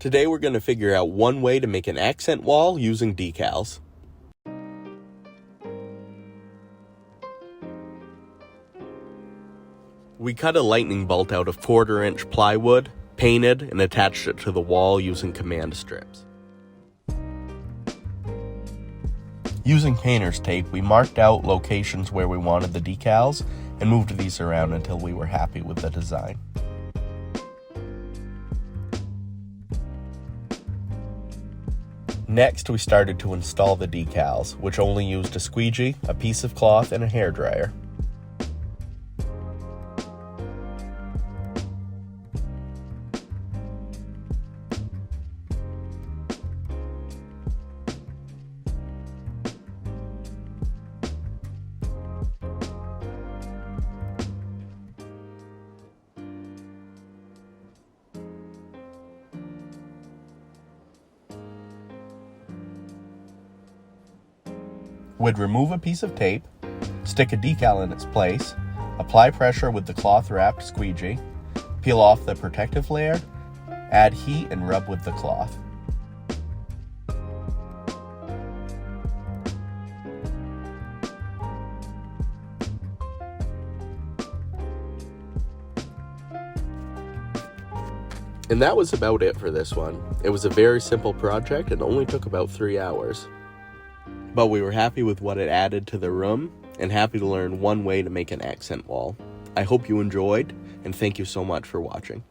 Today we're going to figure out one way to make an accent wall using decals. We cut a lightning bolt out of 1/4-inch plywood, painted, and attached it to the wall using command strips. Using painter's tape, we marked out locations where we wanted the decals and moved these around until we were happy with the design. Next, we started to install the decals, which only used a squeegee, a piece of cloth, and a hairdryer. We'd remove a piece of tape, stick a decal in its place, apply pressure with the cloth-wrapped squeegee, peel off the protective layer, add heat, and rub with the cloth. And that was about it for this one. It was a very simple project and only took about 3 hours. But we were happy with what it added to the room and happy to learn one way to make an accent wall. I hope you enjoyed, and thank you so much for watching.